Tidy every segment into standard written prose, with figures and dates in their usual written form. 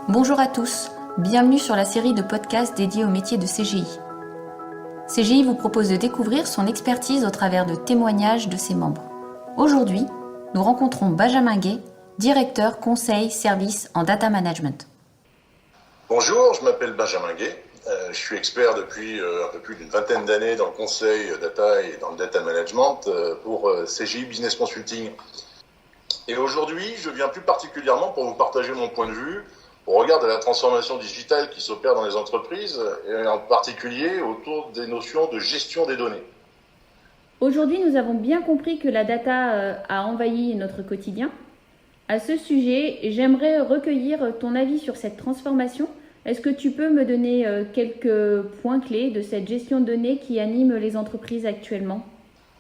Bonjour à tous, bienvenue sur la série de podcasts dédiés au métier de CGI. CGI vous propose de découvrir son expertise au travers de témoignages de ses membres. Aujourd'hui, nous rencontrons Benjamin Gay, directeur conseil service en data management. Bonjour, je m'appelle Benjamin Gay. Je suis expert depuis un peu plus d'une vingtaine d'années dans le conseil data et dans le data management pour CGI Business Consulting. Et aujourd'hui, je viens plus particulièrement pour vous partager mon point de vue au regard de la transformation digitale qui s'opère dans les entreprises, et en particulier autour des notions de gestion des données. Aujourd'hui, nous avons bien compris que la data a envahi notre quotidien. À ce sujet, j'aimerais recueillir ton avis sur cette transformation. Est-ce que tu peux me donner quelques points clés de cette gestion de données qui anime les entreprises actuellement ?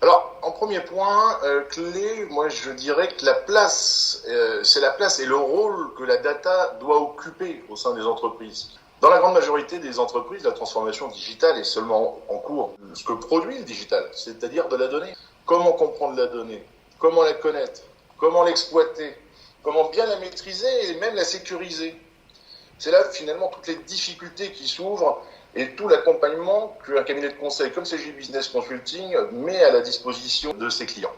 Alors, en premier point clé, moi je dirais que la place, c'est la place et le rôle que la data doit occuper au sein des entreprises. Dans la grande majorité des entreprises, la transformation digitale est seulement en cours. Ce que produit le digital, c'est-à-dire de la donnée. Comment comprendre la donnée ? Comment la connaître ? Comment l'exploiter ? Comment bien la maîtriser et même la sécuriser ? C'est là finalement toutes les difficultés qui s'ouvrent et tout l'accompagnement qu'un cabinet de conseil comme CGI Business Consulting met à la disposition de ses clients.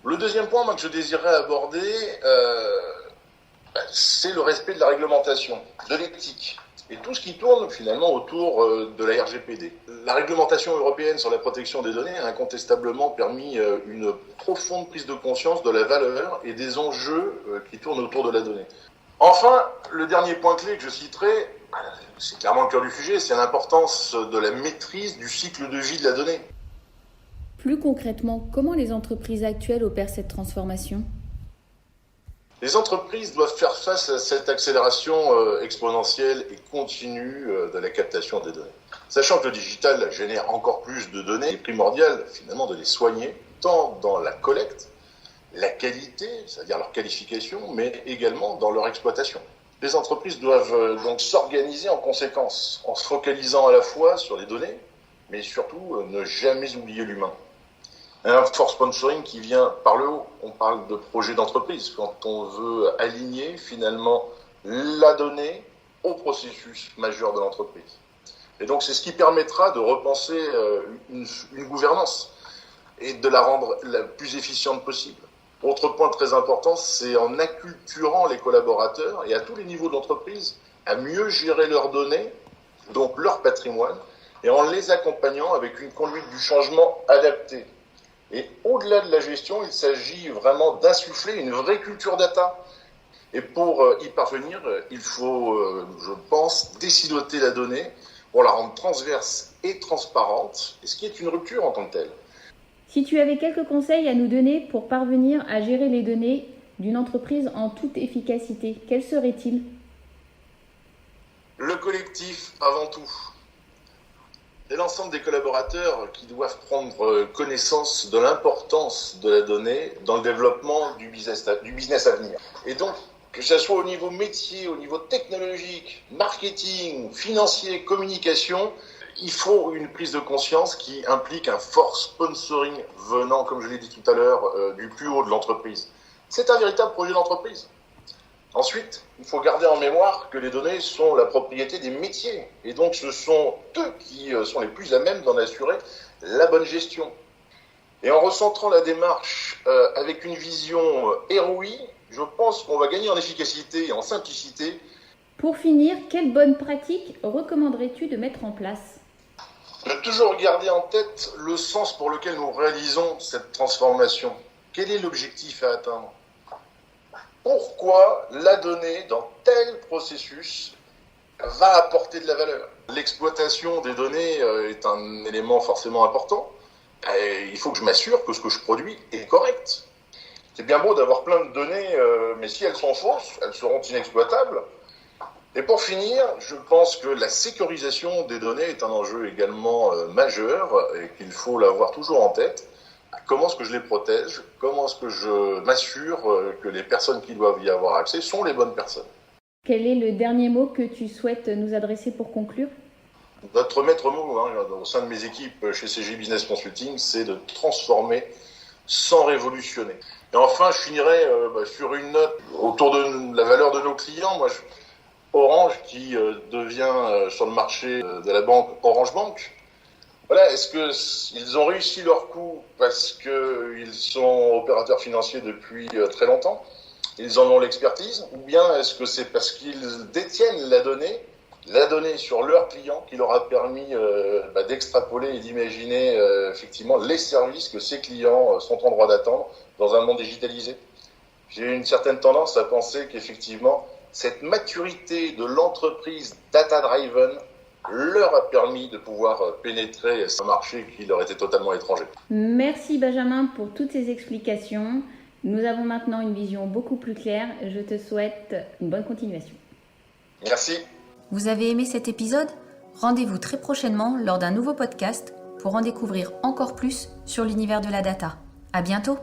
Le deuxième point que je désirerais aborder, c'est le respect de la réglementation, de l'éthique et tout ce qui tourne finalement autour de la RGPD. La réglementation européenne sur la protection des données a incontestablement permis une profonde prise de conscience de la valeur et des enjeux qui tournent autour de la donnée. Enfin, le dernier point clé que je citerai, c'est clairement le cœur du sujet, c'est l'importance de la maîtrise du cycle de vie de la donnée. Plus concrètement, comment les entreprises actuelles opèrent cette transformation ? Les entreprises doivent faire face à cette accélération exponentielle et continue de la captation des données. Sachant que le digital génère encore plus de données, il est primordial finalement de les soigner, tant dans la collecte, la qualité, c'est-à-dire leur qualification, mais également dans leur exploitation. Les entreprises doivent donc s'organiser en conséquence, en se focalisant à la fois sur les données, mais surtout ne jamais oublier l'humain. Un fort sponsoring qui vient par le haut. On parle de projet d'entreprise quand on veut aligner finalement la donnée au processus majeur de l'entreprise. Et donc c'est ce qui permettra de repenser une gouvernance et de la rendre la plus efficiente possible. Autre point très important, c'est en acculturant les collaborateurs et à tous les niveaux de l'entreprise à mieux gérer leurs données, donc leur patrimoine, et en les accompagnant avec une conduite du changement adaptée. Et au-delà de la gestion, il s'agit vraiment d'insuffler une vraie culture data. Et pour y parvenir, il faut, je pense, désiloter la donnée pour la rendre transverse et transparente, ce qui est une rupture en tant que telle. Si tu avais quelques conseils à nous donner pour parvenir à gérer les données d'une entreprise en toute efficacité, quels seraient-ils ? Le collectif avant tout. C'est l'ensemble des collaborateurs qui doivent prendre connaissance de l'importance de la donnée dans le développement du business à venir. Et donc, que ce soit au niveau métier, au niveau technologique, marketing, financier, communication, il faut une prise de conscience qui implique un fort sponsoring venant, comme je l'ai dit tout à l'heure, du plus haut de l'entreprise. C'est un véritable projet d'entreprise. Ensuite, il faut garder en mémoire que les données sont la propriété des métiers. Et donc, ce sont eux qui sont les plus à même d'en assurer la bonne gestion. Et en recentrant la démarche avec une vision ROI, je pense qu'on va gagner en efficacité et en simplicité. Pour finir, quelles bonnes pratiques recommanderais-tu de mettre en place ? De toujours garder en tête le sens pour lequel nous réalisons cette transformation. Quel est l'objectif à atteindre ? Pourquoi la donnée dans tel processus va apporter de la valeur ? L'exploitation des données est un élément forcément important. Et il faut que je m'assure que ce que je produis est correct. C'est bien beau d'avoir plein de données, mais si elles sont fausses, elles seront inexploitables. Et pour finir, je pense que la sécurisation des données est un enjeu également majeur et qu'il faut l'avoir toujours en tête. Comment est-ce que je les protège ? Comment est-ce que je m'assure que les personnes qui doivent y avoir accès sont les bonnes personnes ? Quel est le dernier mot que tu souhaites nous adresser pour conclure ? Notre maître mot au sein de mes équipes chez CGI Business Consulting, c'est de transformer sans révolutionner. Et enfin, je finirai sur une note autour de la valeur de nos clients. Moi, Orange qui devient sur le marché de la banque Orange Bank. Voilà, est-ce qu'ils ont réussi leur coup parce qu'ils sont opérateurs financiers depuis très longtemps, ils en ont l'expertise, ou bien est-ce que c'est parce qu'ils détiennent la donnée sur leurs clients qui leur a permis d'extrapoler et d'imaginer effectivement les services que ces clients sont en droit d'attendre dans un monde digitalisé? J'ai une certaine tendance à penser qu'effectivement, cette maturité de l'entreprise data-driven leur a permis de pouvoir pénétrer ce marché qui leur était totalement étranger. Merci Benjamin pour toutes ces explications. Nous avons maintenant une vision beaucoup plus claire. Je te souhaite une bonne continuation. Merci. Vous avez aimé cet épisode ? Rendez-vous très prochainement lors d'un nouveau podcast pour en découvrir encore plus sur l'univers de la data. À bientôt!